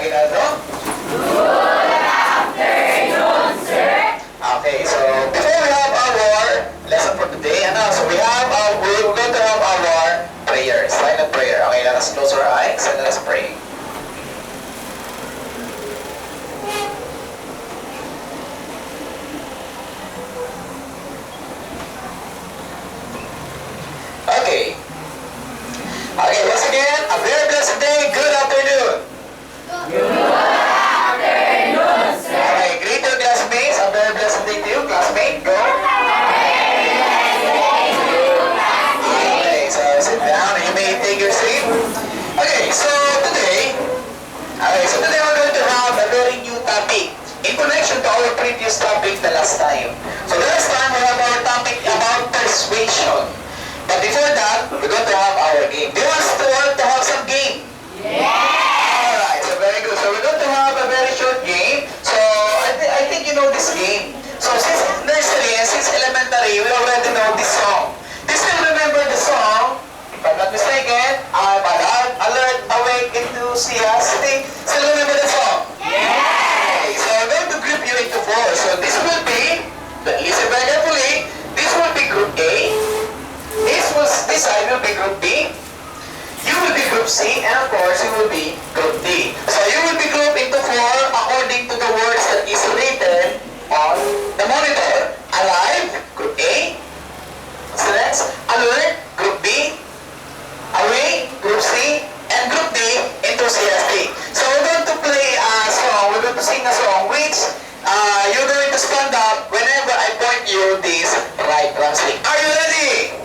Aguinaldo? Good afternoon, sir. Okay, so before we have our lesson for today, so we're going to have our prayer, silent prayer. Okay, let us close our eyes and let us pray. Okay. Okay, once again, a very blessed day. Good afternoon. Good afternoon, sir. Okay, greet your classmates. A very blessed day to you, classmate. Go. Okay, so sit down and you may take your seat. Okay, so today we're going to have a very new topic in connection to our previous topic the last time. So the last time we have our topic about persuasion. But before that, we're going to have our game. Do you want to have some game? Yeah! Alright, so very good. So we're going to have a very short game. So I think you know this game. So since nursery and since elementary, we already know this song. Do you still remember the song? If I'm not mistaken, I'm alert, awake, enthusiastic. Still remember the song? Yeah! Okay, so I'm going to group you into four. So this will be, listen very carefully, this will be group A. This side will be group B, you will be group C, and of course you will be group D. So you will be grouped into four according to the words that is written on the monitor. Alive, group A. What's the next? Alert, group B. Awake, group C. And group D, enthusiastic. So we're going to play a song, we're going to sing a song which you're going to stand up whenever I point you this right stick. Are you ready?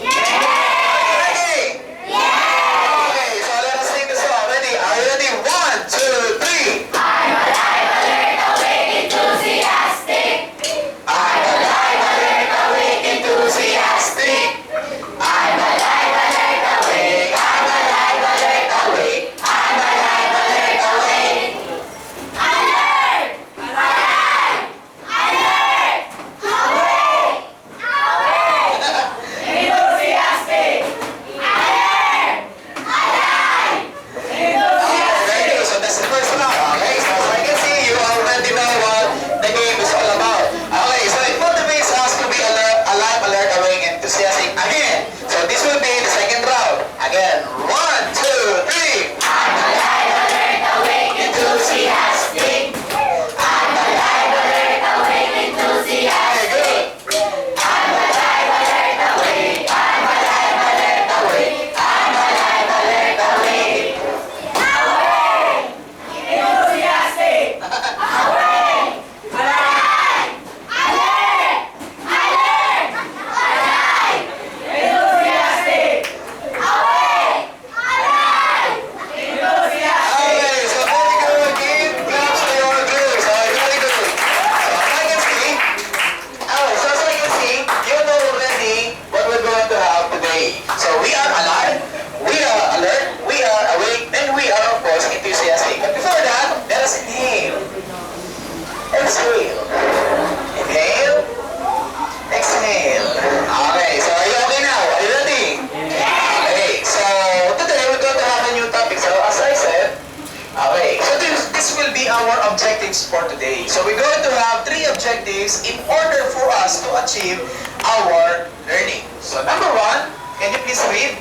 For today. So we're going to have three objectives in order for us to achieve our learning. So number one, can you please read?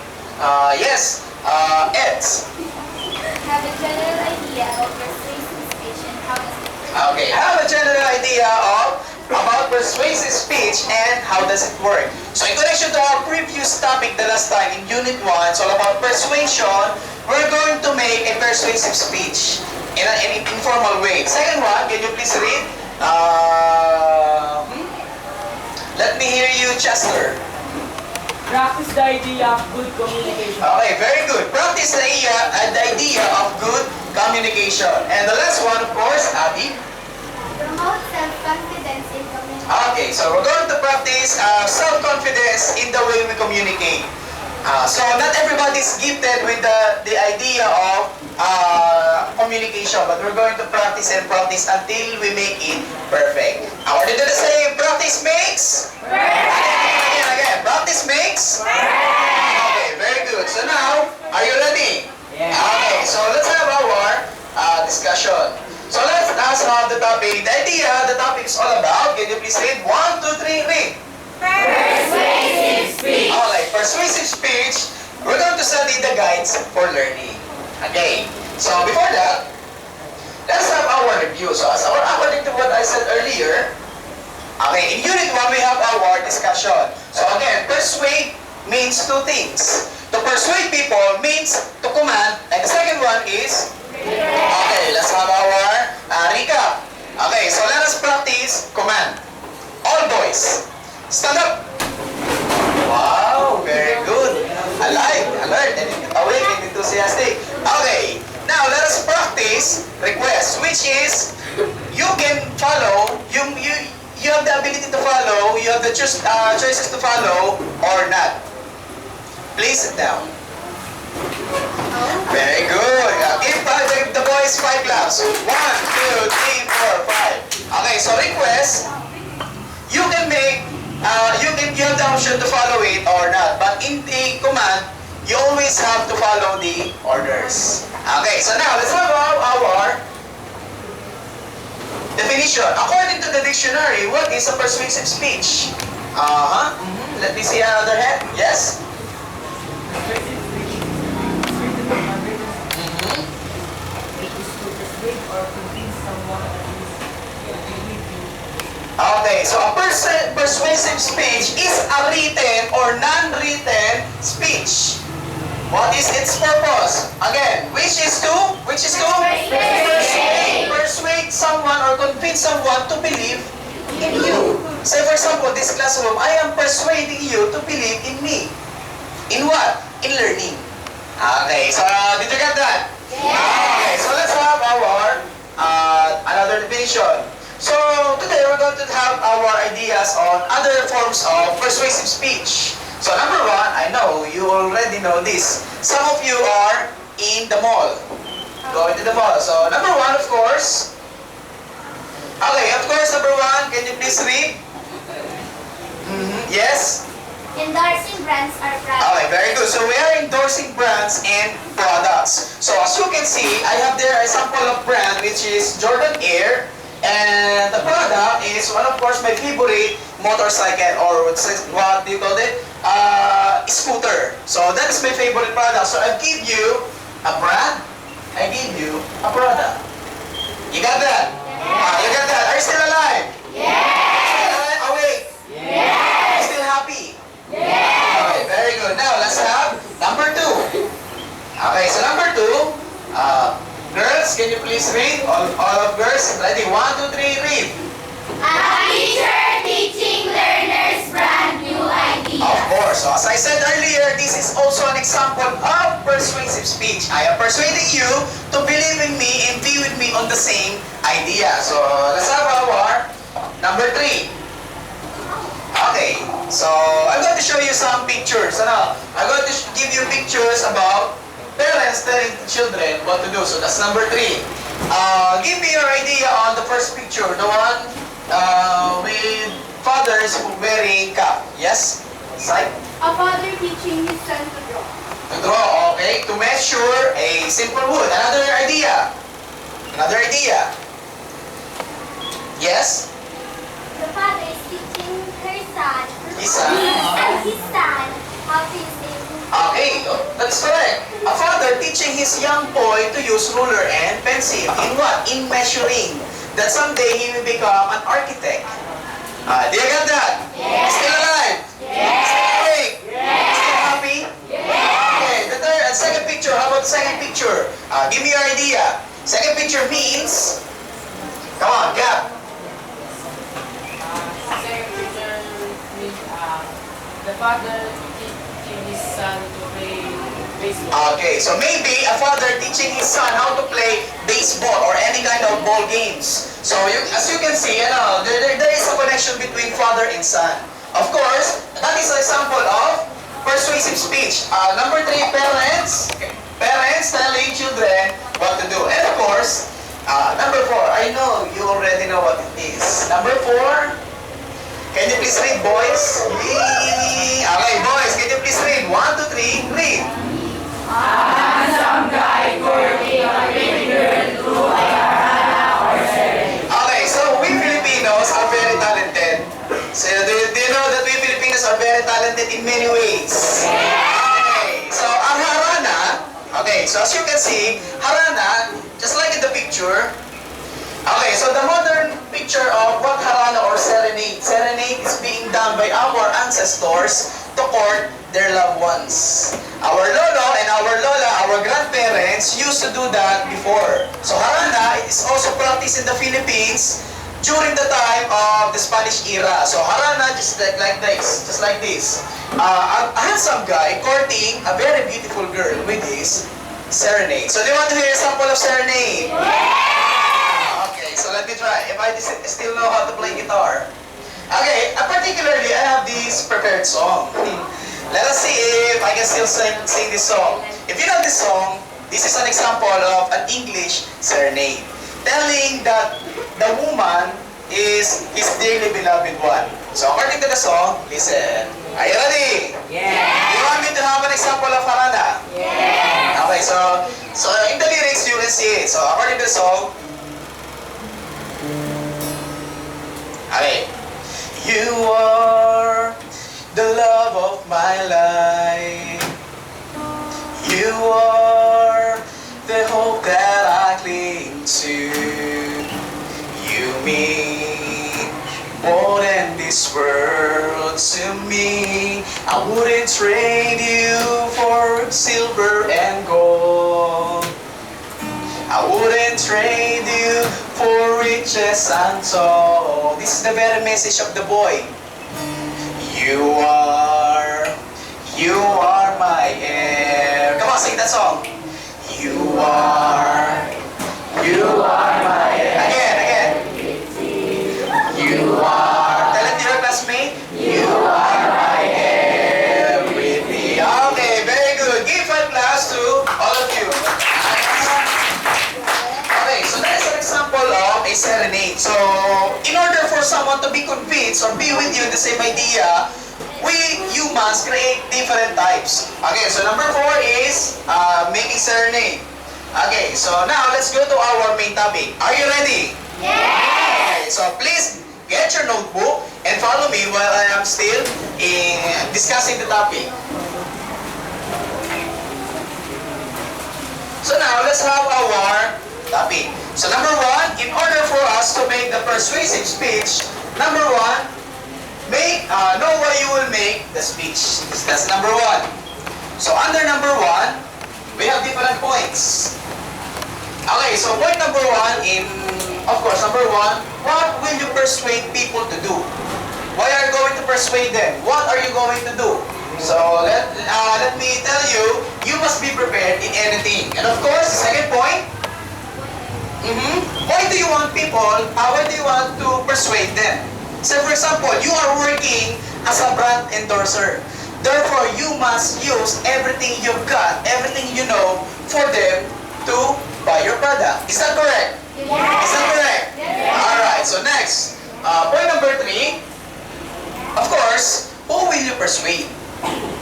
Yes, Eds. Have a general idea of persuasive speech and how does it work? Okay, have a general idea about persuasive speech and how does it work. So in connection to our previous topic the last time in Unit 1, it's all about persuasion. We're going to make a persuasive speech in an informal way. Second one, can you please read? Let me hear you, Chester. Practice the idea of good communication. Okay, very good. Practice the idea of good communication. And the last one, of course, Abby. Promote self-confidence in communication. Okay, so we're going to practice self-confidence in the way we communicate. So not everybody is gifted with the idea of communication, but we're going to practice and practice until we make it perfect. According to the saying, practice makes perfect. Again, practice makes perfect. Okay, very good. So now, are you ready? Yeah. Okay, so let's have our discussion. So let's have the topic. The topic is all about, can you please read? 1, 2, 3, read. Persuasive speech. Alright, persuasive speech, we're going to study the guides for learning. Okay, so before that, let's have our review. So according to what I said earlier, okay, in Unit 1, we have our discussion. So again, persuade means two things. To persuade people means to command, and the second one is, okay, let's have our recap. Okay, so let us practice command. All boys, stand up. Wow, very good. Alert, and awake and enthusiastic. Okay, now let us practice request, which is you can follow, you have the ability to follow, you have the choices to follow or not. Please sit down. Very good. Give the boys 5 claps. 1, 2, 3, 4, 5. Okay, so request, you can make, you have the option to follow it or not. But in the command, you always have to follow the orders. Okay, so now let's have our definition. According to the dictionary, what is a persuasive speech? Let me see another hand. Yes? Persuasive speech is written or unwritten speech. It is to persuade or convince someone at least to agree with you. Okay, so a persuasive speech is a written or non-written speech. What is its purpose? Again, which is to persuade someone or convince someone to believe in you. Say for example, this classroom, I am persuading you to believe in me. In what? In learning. Okay, so did you get that? Okay, so let's have our another definition. So today we're going to have our ideas on other forms of persuasive speech. So number 1, I know you already know this. Some of you are in the mall. Going to the mall. So number 1, of course. Okay, of course, number 1, can you please read? Yes? Endorsing brands or products. Okay, very good. So we are endorsing brands and products. So as you can see, I have there a sample of brand which is Jordan Air. And the product is one of course my favorite motorcycle, or what do you call it? Scooter. So that is my favorite product. So I give you a brand, I give you a product. You got that? You got that? Are you still alive? Still awake? Are you still happy? Okay, very good. Now let's have number 2. Okay, so number 2, girls, can you please read? All of girls, ready? 1, 2, 3, read. A teacher teaching learners brand new ideas. Of course. So as I said earlier, this is also an example of persuasive speech. I am persuading you to believe in me and be with me on the same idea. So let's have our number 3. Okay, so I'm going to show you some pictures. Ano? I'm going to give you pictures about parents telling children what to do. So that's number 3. Give me your idea on the first picture, the one with fathers wearing cap. Yes? Side? A father teaching his son to draw. To draw, okay. To measure a simple wood. Another idea. Another idea. Yes? The father is teaching her son. His son. His son how to use a Okay, that's correct. A father teaching his young boy to use ruler and pencil. In what? In measuring. That someday he will become an architect. Do you get that? Still alive? Still awake? Still happy? Okay, the third and second picture. How about the second picture? Give me your idea. Second picture means, come on, Gab. Second picture means the father teaching his son to play baseball. Okay, so maybe a father teaching his son how to play baseball or any kind of ball games. So as you can see, there is a connection between father and son. Of course, that is an example of persuasive speech. Number 3, parents. Parents telling children what to do. And of course, number 4, I know you already know what it is. Number 4, can you please read, boys? Okay, boys, can you please read? 1, 2, 3, read. Some guy courting a pretty girl through a Okay, so as you can see, harana, just like in the picture. Okay, so the modern picture of what harana or serenade. Serenade is being done by our ancestors to court their loved ones. Our lolo and our lola, our grandparents used to do that before. So harana is also practiced in the Philippines during the time of the Spanish era. So harana just like this, just like this. A handsome guy courting a very beautiful girl with his serenade. So do you want to hear a sample of serenade? Okay, so let me try. If I still know how to play guitar. Okay, particularly I have this prepared song. Let us see if I can still sing this song. If you know this song, this is an example of an English serenade, telling that the woman is his dearly beloved one. So according to the song, listen. Are you ready? Yeah. You want me to have an example of harana? Yeah. Okay, so in the lyrics you can see it. So according to the song, okay. You are the love of my life. You are the hope that I cling to. You mean more than this world to me. I wouldn't trade you for silver and gold. I wouldn't trade you for riches untold. This is the very message of the boy. You are my air. Come on, sing that song. You are my air. Again. You are. Tell it to your classmate. You are my everything. Okay, very good. Give 5 class to all of you. Okay, so that is an example of a serenade. So, in order for someone to be convinced or be with you in the same idea, we humans create different types. Okay, so number 4 is making serenade. Okay, so now let's go to our main topic. Are you ready? Okay, so please get your notebook and follow me while I am still discussing the topic. So now let's have our topic. So number 1, in order for us to make the persuasive speech, number 1, know why you will make the speech. That's number 1. So under number 1, we have different points. Okay, so point number 1 number 1, what will you persuade people to do? Why are you going to persuade them? What are you going to do? So let me tell you, you must be prepared in anything. And of course, the second point, why do you want to persuade them? So for example, you are working as a brand endorser. Therefore, you must use everything you've got, everything you know, for them to buy your product. Is that correct? Yes. Is that correct? Yes. Alright, so next, point number 3, of course, who will you persuade?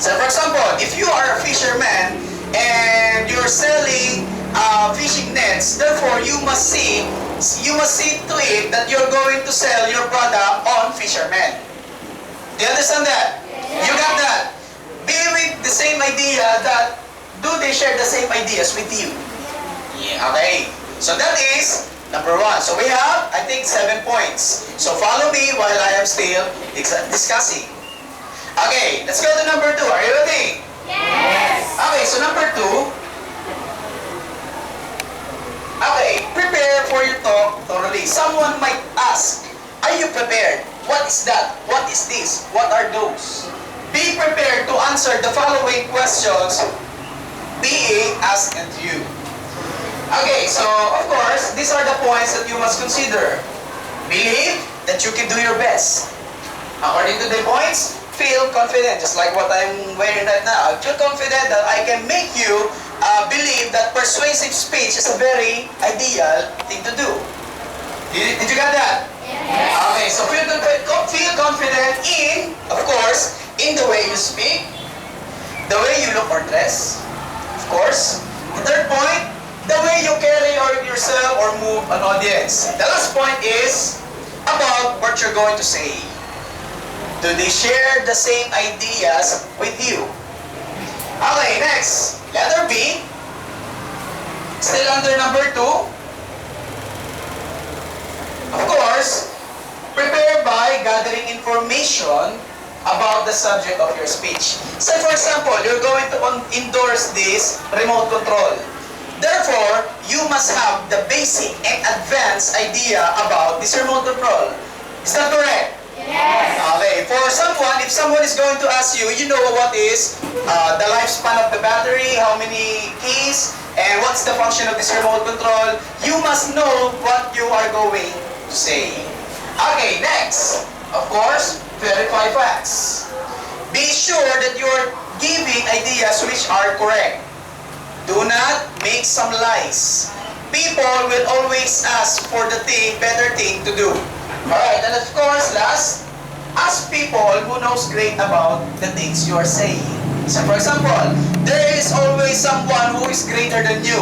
So for example, if you are a fisherman and you're selling fishing nets, therefore you must see to it that you're going to sell your product on fishermen. Do you understand that? Yes. You got that? Be with the same idea that do they share the same ideas with you? Yeah, okay. So that is number 1. So we have, I think, 7 points. So follow me while I am still discussing. Okay, let's go to number 2. Are you ready? Yes. Okay, so number 2. Okay, prepare for your talk thoroughly. Someone might ask, are you prepared? What is that? What is this? What are those? Be prepared to answer the following questions being asked at you. Okay, so of course, these are the points that you must consider. Believe that you can do your best. According to the points, feel confident, just like what I'm wearing right now. I feel confident that I can make you believe that persuasive speech is a very ideal thing to do. Did you get that? Yes. Okay, so feel confident in, of course, in the way you speak, the way you look or dress, of course. The third point, the way you carry yourself or move an audience. The last point is about what you're going to say. Do they share the same ideas with you? Okay, next. Letter B. Still under number 2. Of course, prepare by gathering information about the subject of your speech. Say for example, you're going to endorse this remote control. Therefore, you must have the basic and advanced idea about this remote control. Is that correct? Yes. Okay, for someone, if someone is going to ask you, you know what is the lifespan of the battery, how many keys, and what's the function of this remote control, you must know what you are going to say. Okay, next, of course, verify facts. Be sure that you're giving ideas which are correct. Do not make some lies. People will always ask for the better thing to do. Alright, and of course, last, ask people who knows great about the things you are saying. So for example, there is always someone who is greater than you.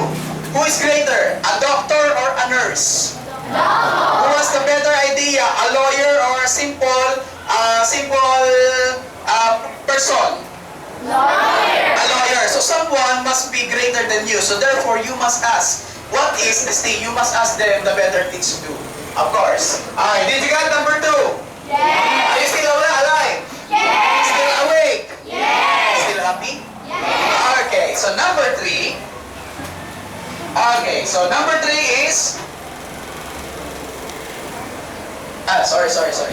Who is greater? A doctor or a nurse? Who has the better idea? A lawyer or a simple person? A lawyer. So someone must be greater than you. So therefore, you must ask, what is this thing? You must ask them the better things to do. Of course. Alright, did you get number 2? Yes. Are you still alive? Yes. Still awake? Yes. Still happy? Yes. Okay, so number 3. Okay, so number 3 is... sorry.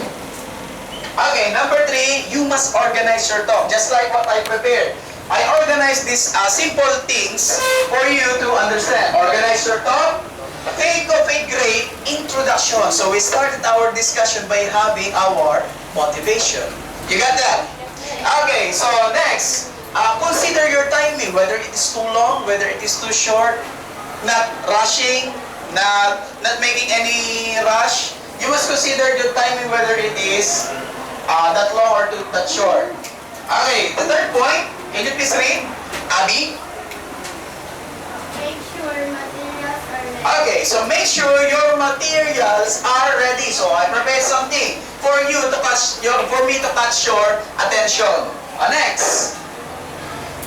Okay, number 3, you must organize your talk. Just like what I prepared. I organized these simple things for you to understand. Organize your talk. Think of a great introduction. So we started our discussion by having our motivation. You got that? Okay, so next, consider your timing, whether it is too long, whether it is too short, not rushing, not making any rush. You must consider your timing, whether it is that long or that short. Okay, the third point, can you please read? Abby? Make sure materials are ready. Okay, so make sure your materials are ready. So I prepared something for you to catch for me to catch your attention. Next,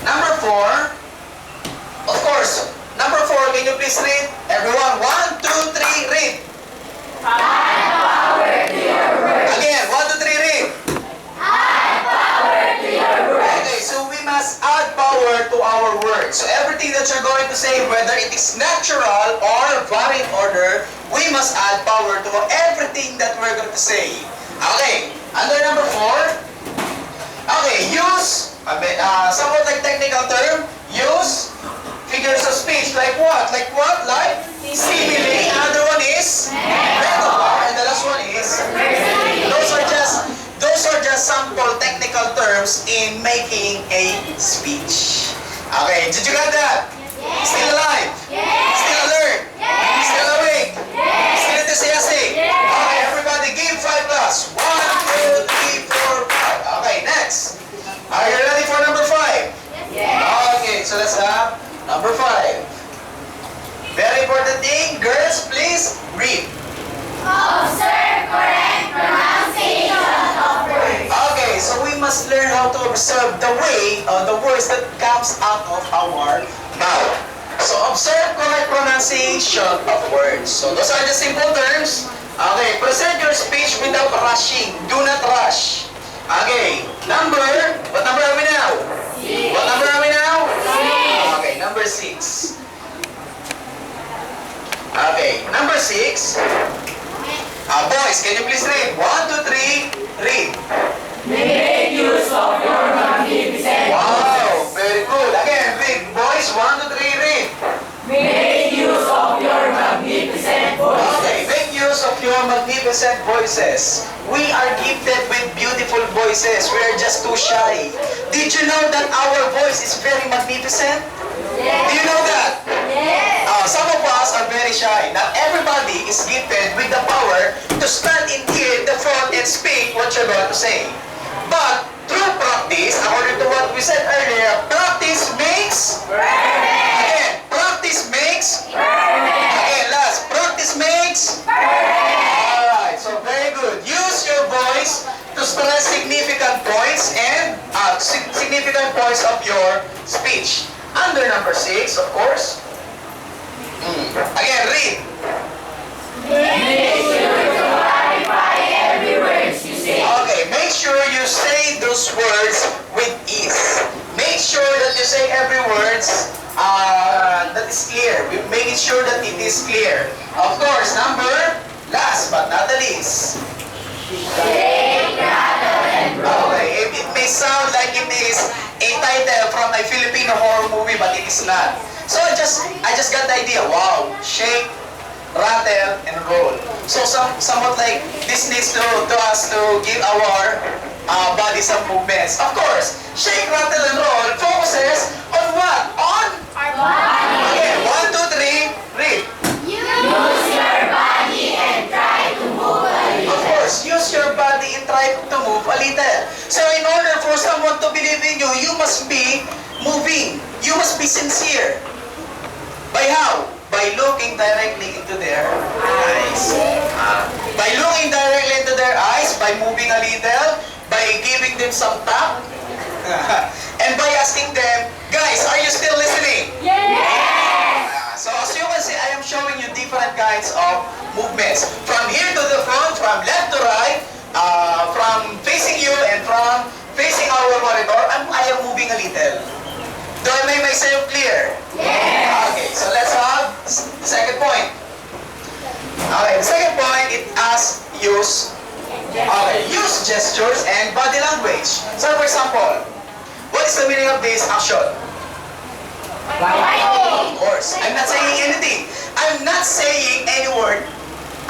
number 4. Of course, number 4. Can you please read? Everyone, 1, 2, 3, read. Add power to your words. Again, 1, 2, 3, read. Add power to your words. Okay, so we must add power to our words. So everything that you're going to say, whether it is natural or varied order, we must add power to everything that we're going to say. Okay, under number 4. Okay, use, somewhat like technical term, use figures of speech. Like what? Like what? Like simile. Another one is metaphor. And the last one is those are just sample technical terms in making a speech. Okay, did you get that? Yes. Still alive? Yes. Still alert? Yes. Still awake? Yes. Still enthusiastic? Yes. Okay, everybody give 5 plus. 1, 2, 3, 4, 5. Okay, next. Are you ready for number 5? Yes. Okay, so let's have number 5. Very important thing, girls, please read. Observe correct pronunciation of words. Okay, so we must learn how to observe the way the words that comes out of our mouth. So observe correct pronunciation of words. So those are the simple terms. Okay, present your speech without rushing. Do not rush. Okay, what number are we now? What number are we now? Okay, number 6. Okay, number 6. Boys, can you please read? 1, 2, 3, read. Make use of your magnificent Wow, very good. Again, read. Boys, 1, 2, 3, read. Make use of your magnificent Okay, make use of your magnificent voices. We are gifted with beautiful voices. We are just too shy. Did you know that our voice is very magnificent? Yes. Do you know that? Yes. Some of us are very shy. Not everybody is gifted with the power to stand in here, the front, and speak what you're going to say. But through practice, according to what we said earlier, practice makes Perfect. again. Practice makes Perfect. again. Last, practice makes. Perfect. Alright, so very good. Use your voice to stress significant points and significant points of your speech. Under number 6, of course, Again, read. Okay, make sure you say those words with ease. Make sure that you say every words that is clear. Making sure that it is clear. Of course, last but not the least. Okay, it may sound like it is a title from a Filipino horror movie, but it is not. So I just got the idea. Wow, shake, rattle, and roll. So somewhat like this needs to us to give our body some movements. Of course, shake, rattle, and roll focuses on what? On Our body. okay, 1, 2, 3, read. Use your body and try to move a Of course, use your body and try to move a little. So in order for someone to believe in you, you must be moving. You must be sincere. By how? By looking directly into their eyes. By looking directly into their eyes, by moving a little, by giving them some tap, and by asking them, guys, are you still listening? So as you can see, I am showing you different kinds of movements. From here to the front, from left to right, from facing you and from facing our monitor, I am moving a little. Do I make myself clear? Okay, so let's have the second point. Okay, the second point, it asks use gestures and body language. So for example, what is the meaning of this action? Of course, I'm not saying anything. I'm not saying any word.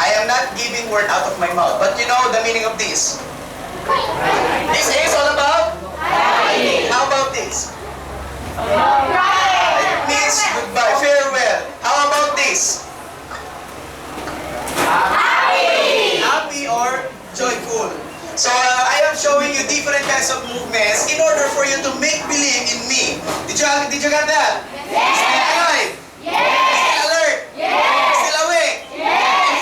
I am not giving word out of my mouth. But you know the meaning of this? This is all about? How about this? It means goodbye, farewell. How about this? Happy or joyful. So I am showing you different kinds of movements in order for you to make believe in me. Did you get that? Still alive? Still alert? Still awake?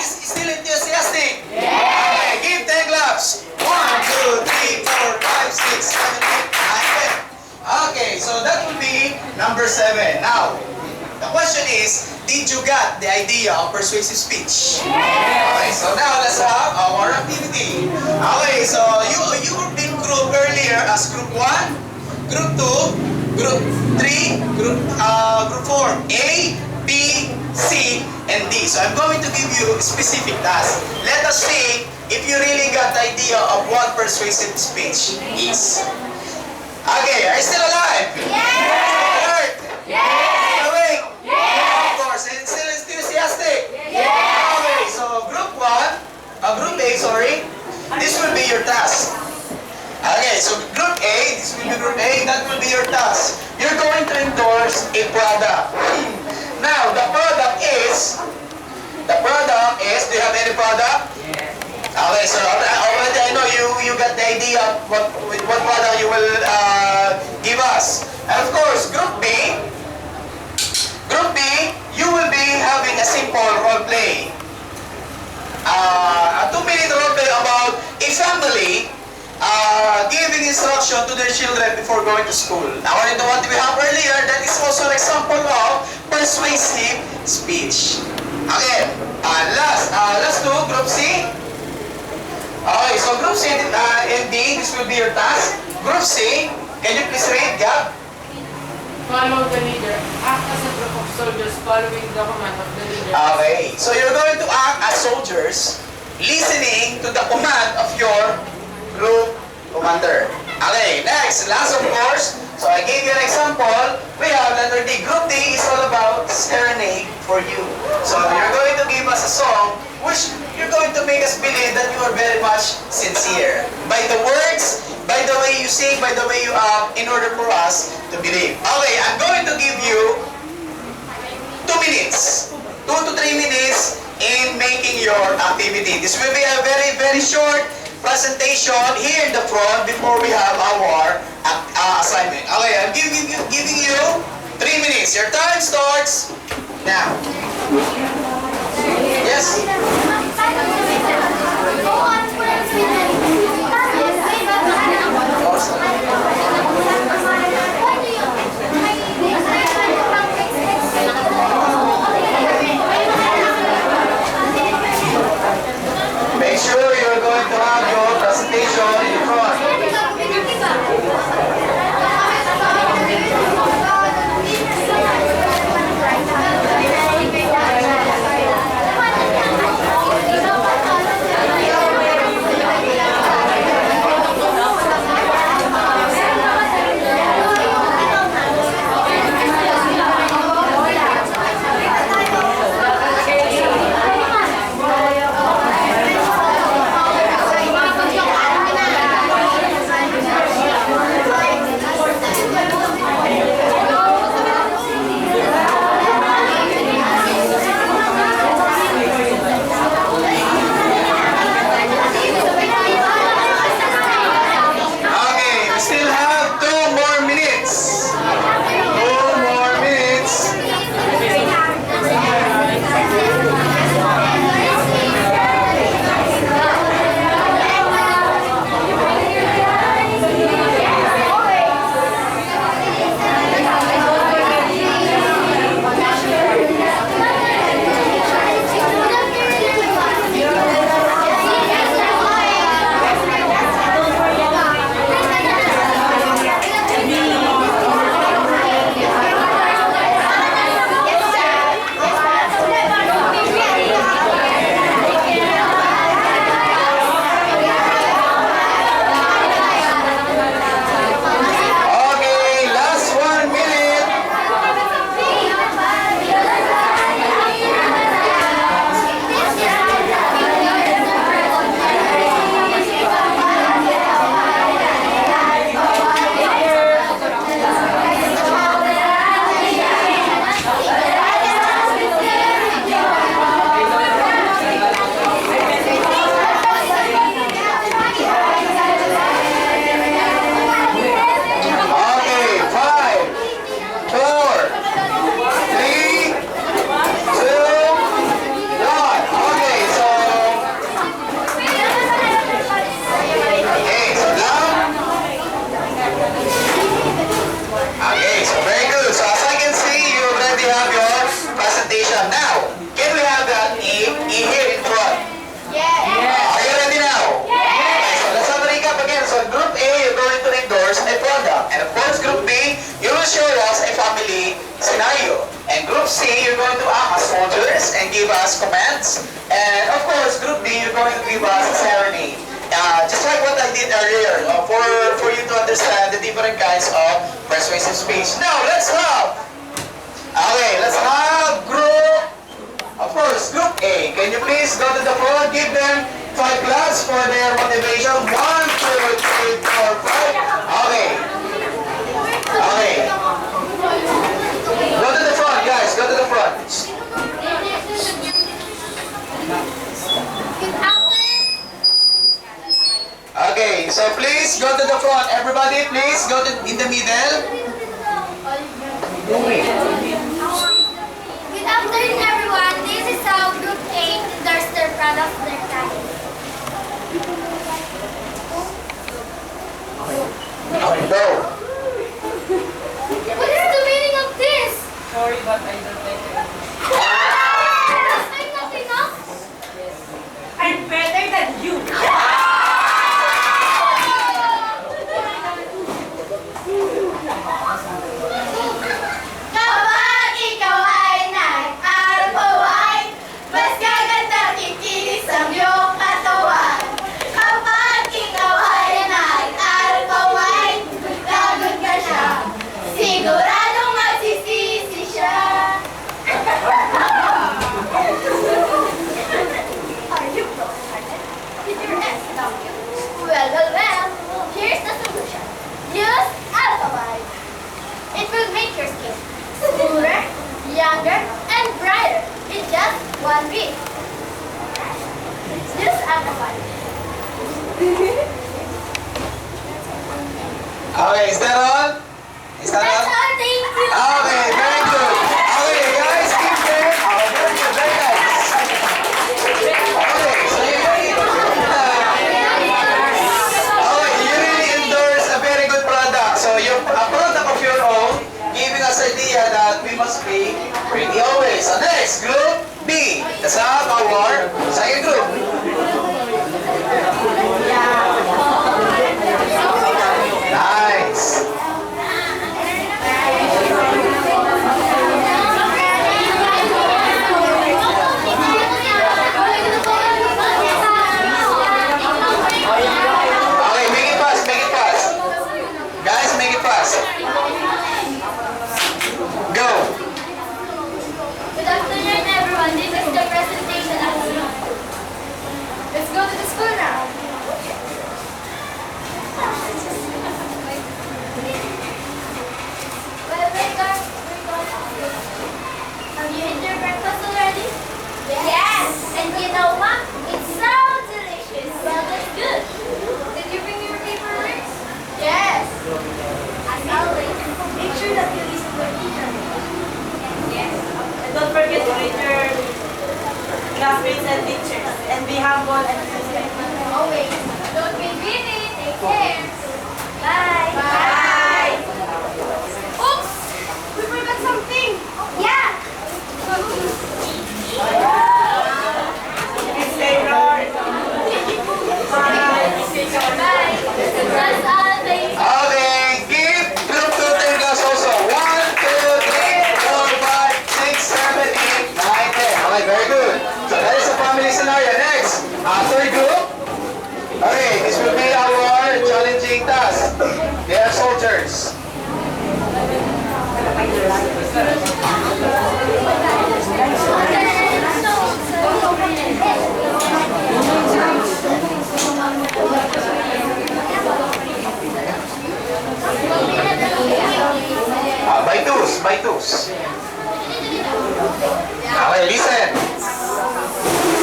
Still enthusiastic? Okay, give 10 claps. 1, 2, 3, 4, 5, 6, 7, 8, 9, 10. Okay, so that will be number 7. Now, the question is, did you get the idea of persuasive speech? Okay, so now let's have our activity. Okay, so you were being grouped earlier as group 1, group 2, group 3, group 4. A, B, C, and D. So I'm going to give you specific tasks. Let us see if you really got the idea of what persuasive speech is. Okay, are you still alive? Alert? Still awake? Of course, and still enthusiastic? Okay, so group A, sorry, this will be your task. Okay, so group A, this will be group A, that will be your task. You're going to endorse a product. Now, the product is, do you have any product? Okay, so already I know you got the idea of what product you will give us. And of course, group B, you will be having a simple role play. A 2-minute role play about a family giving instruction to their children before going to school. According to what we have earlier, that is also an example of persuasive speech. Again, last two, group C. Okay, so group C and D, this will be your task. Group C, can you please read, Gab? Follow the leader. Act as a group of soldiers following the command of the leader. Okay, so you're going to act as soldiers, listening to the command of your group commander. Okay, next, last of course. So I gave you an example. We have letter D. Group D is all about serenade for you. So you're going to give us a song which you're going to make us believe that you are very much sincere. By the words, by the way you sing, by the way you act, in order for us to believe. Okay, I'm going to give you 2 minutes. 2 to 3 minutes in making your activity. This will be a very, very short presentation here in the front before we have our assignment. Okay, I'm giving you 3 minutes. Your time starts now. Yes? tayo. And Group C, you're going to act as soldiers and give us commands. And of course, Group D, you're going to give us a serenade. Just like what I did earlier, for you to understand the different kinds of persuasive speech. Now, let's have Group, of course, Group A. Can you please go to the floor, give them 5 claps for their motivation. 1, 2, 3, 4, 5. Okay. Go to the front, guys. Go to the front. Okay, so please go to the front. Everybody, please go to in the middle. Good afternoon, everyone. This is how Group 8 does their product of their time. Go. What is the meaning of this? Sorry, but I don't like it. I'm not enough. I'm better than you. Kapag ikaw ay nag-arapaway, mas gagandang kikinis ang iyong katawan. Kapag ikaw ay nag-arapaway, lagot ka siya, siguradong magsisisi siya. Are you broken-hearted? Did your ex love you? Well, here's the solution. Use Alphavite. It will make your skin smoother, younger, and brighter in just 1 week. Use Alphavite. Okay, is that all? Is that That's all? all. Thank you. Okay, very good. Okay, guys, keep them. Very good, very nice. Okay, so you really, you really endorse a very good product. So a product of your own, giving us idea that we must be pretty always. So next, Group B. That's our second group. Nice. Okay, make it fast, make it fast. Guys, make it fast. Go. Good afternoon, everyone. This is the presentation of school. Let's go to the school now. Well, have you had your breakfast already? Yes. And you know what? It's so delicious. Well, that's good. Did you bring your paperwork? Yes. As always, make sure that you listen to your teacher. Yes. And don't forget to read your classmates and teachers. And be humble and respectful. Always. Don't be greedy. Take care. Bye. Bye. Oops! We forgot something. Yeah. Stay Lord. Bye. That's all. Thank you. Okay, give Group 2 their glass also. 1, 2, 3, 4, 5, 6, 7, 8, 9, 10. Okay, very good. So that is a family scenario. Next, third group. Okay, this will be our challenging task. They are soldiers. By twos. Okay, listen.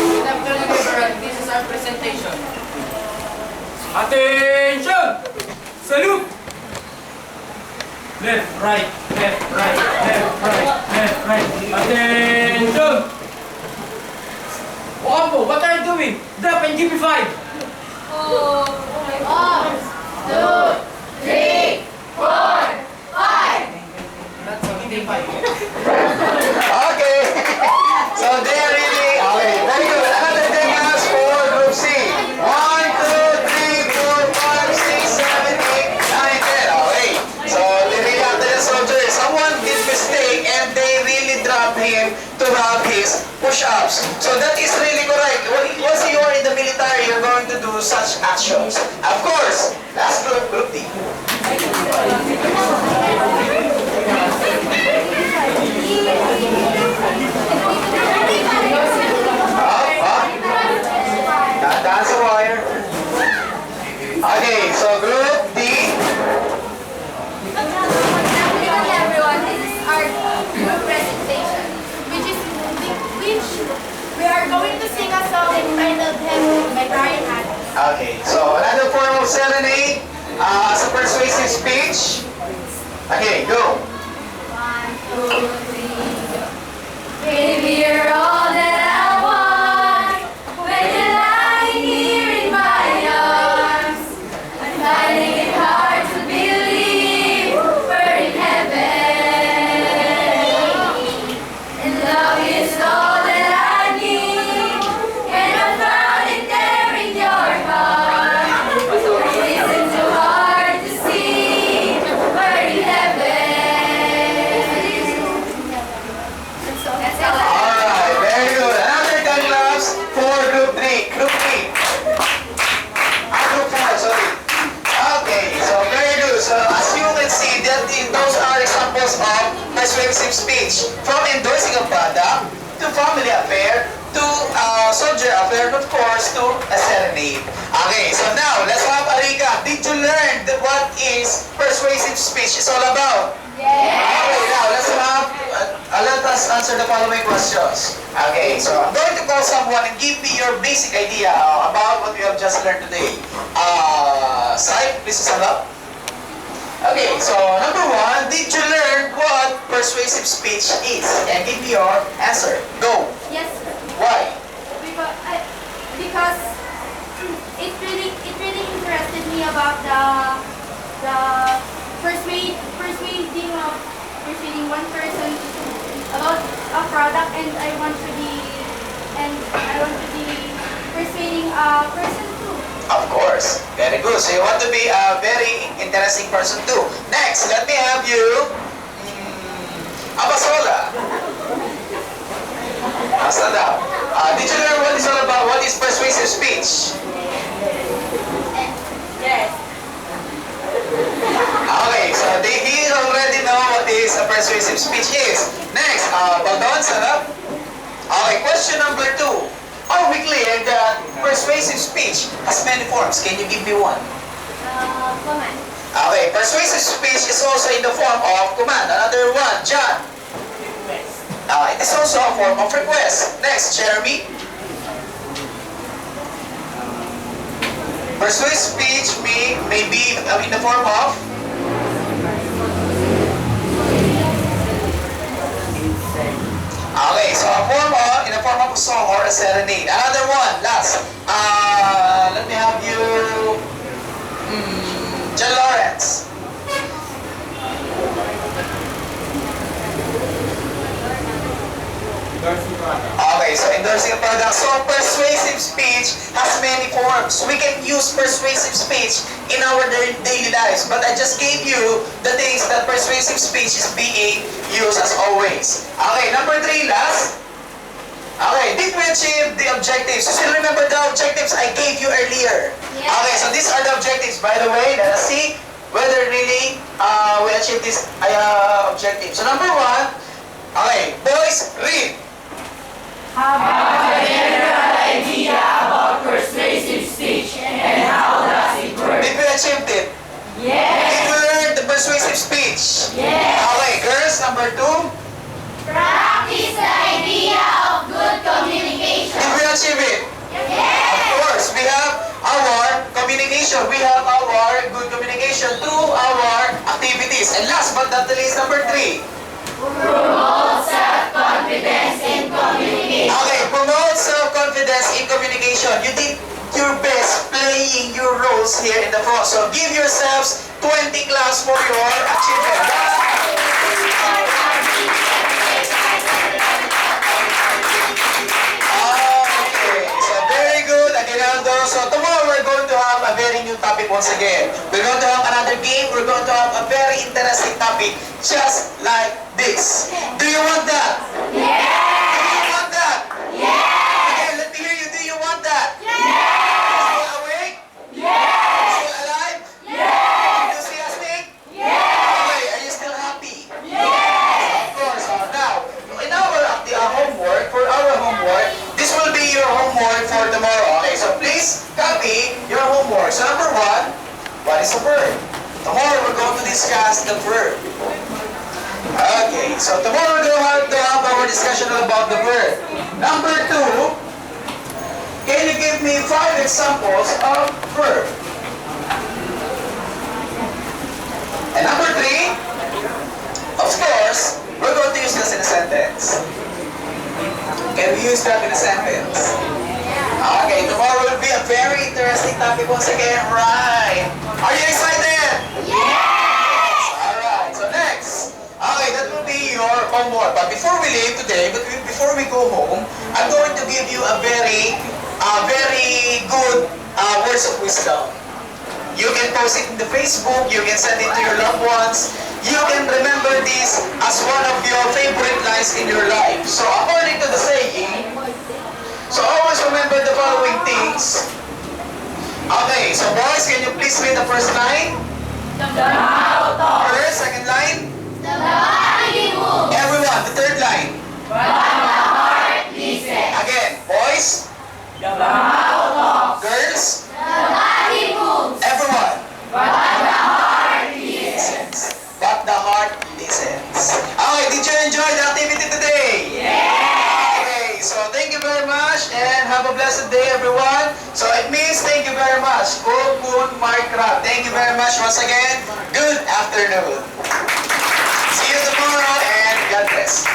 Good afternoon, everyone. This is our presentation. Attention! Salute! Left, right, left, right, left, right, left, right. Attention! Wambo, what are you doing? Drop and give me 5. 1, 2, 3, 4, 5. That's okay, 5. Okay. So they are really, okay, very good. Another thing is for Group C. 1, 2, 3, 4, 5, 6, 7, 8, 9, 10. Okay. So they really after the soldiers. Someone did mistake and they have his push-ups. So that is really correct. Once you are in the military, you're going to do such actions. Of course, last group, group D. That's a wire. Okay, so group D. Hello everyone, this is our group presentation, which we are going to sing a song entitled Heaven by Brian Adams. Okay, so another form of serenade as a persuasive speech. Okay, go. 1, 2, 3, go. Baby, you're all that I want. When you're lying here in my arms, I'm finding it hard to believe we're in heaven. And love is all that I need, and I found it there in your heart. It isn't too hard to see we're in heaven. That's all. Alright, very good. Another time lapse for group 3. Group 3. Group 4, sorry. Okay, so very good. So as you can see, those are examples of persuasive speech. From endorsing a product, to family affair, to soldier affair, and of course, to a serenade. Okay, so now, let's have a recap. Did you learn what is persuasive speech is all about? Okay, now let us answer the following questions. Okay, so I'm going to call someone and give me your basic idea about what we have just learned today. Sai, please stand up. Okay, so number 1, did you learn what persuasive speech is? And give me your answer. Go. Yes, sir. Why? Because it really interested me about the persuading one person about a product, and I want to be persuading a person too. Of course. Very good. So you want to be a very interesting person too. Next, let me have you Abasola. Stand up. Did you learn what it's all about? What is persuasive speech? Yes. Okay, so he already know what is a persuasive speech is. Next, Baldon, stand up. Okay, question number 2. Are we clear that persuasive speech has many forms? Can you give me one? Command. Okay, persuasive speech is also in the form of command. Another one, John. It is also a form of request. Next, Jeremy. Persuasive speech may be in the form of okay, so in the form of a song or a serenade. Another one, last. Let me have you John Lawrence. Okay, so endorsing a product. So persuasive speech has many forms. We can use persuasive speech in our daily lives. But I just gave you the things that persuasive speech is being used as always. Okay, number 3, last. Okay, did we achieve the objectives? You still remember the objectives I gave you earlier? Yes. Okay, so these are the objectives. By the way, let us see whether really we achieve this objective. So number 1, okay, boys, read. Have a general idea about persuasive speech and how does it work? Did we achieve it? Yes. Did we learn the persuasive speech? Yes. Okay, girls, number 2. Practice the idea of good communication. Did we achieve it? Yes. Of course, we have our communication. We have our good communication through our activities. And last but not the least, number 3. Promote self-confidence in communication. Okay, promote self-confidence in communication. You did your best playing your roles here in the front. So give yourselves 20 claps for your achievement. Okay, so very good, Aguinaldo. So tomorrow we're going to have a very new topic once again. We're going to have another game. We're going to have a very interesting topic, just like this. Do you want that? Yes. tomorrow. Okay, so please copy your homework. So number 1, what is a verb? Tomorrow we're going to discuss the verb. Okay, so tomorrow we're going to have our discussion about the verb. Number 2, can you give me 5 examples of verb? And number 3, of course, we're going to use this in a sentence. Can we use that in a sentence? Okay, tomorrow will be a very interesting topic once again, right? Are you excited? Yes! Alright, so next. Okay, that will be your homework. But before we leave today, before we go home, I'm going to give you a very good words of wisdom. You can post it in the Facebook, you can send it to your loved ones. You can remember this as one of your favorite lines in your life. So according to the saying, so always remember the following things. Okay, so boys, can you please read the first line? First, second line? The body moves. Everyone, the third line. Again, boys, girls, The body moves. everyone. But the heart listens. Okay, did you enjoy the activity today? Okay, so thank you very much and have a blessed day everyone. So it means thank you very much. Kun Markra. Thank you very much once again. Good afternoon. See you tomorrow and God bless.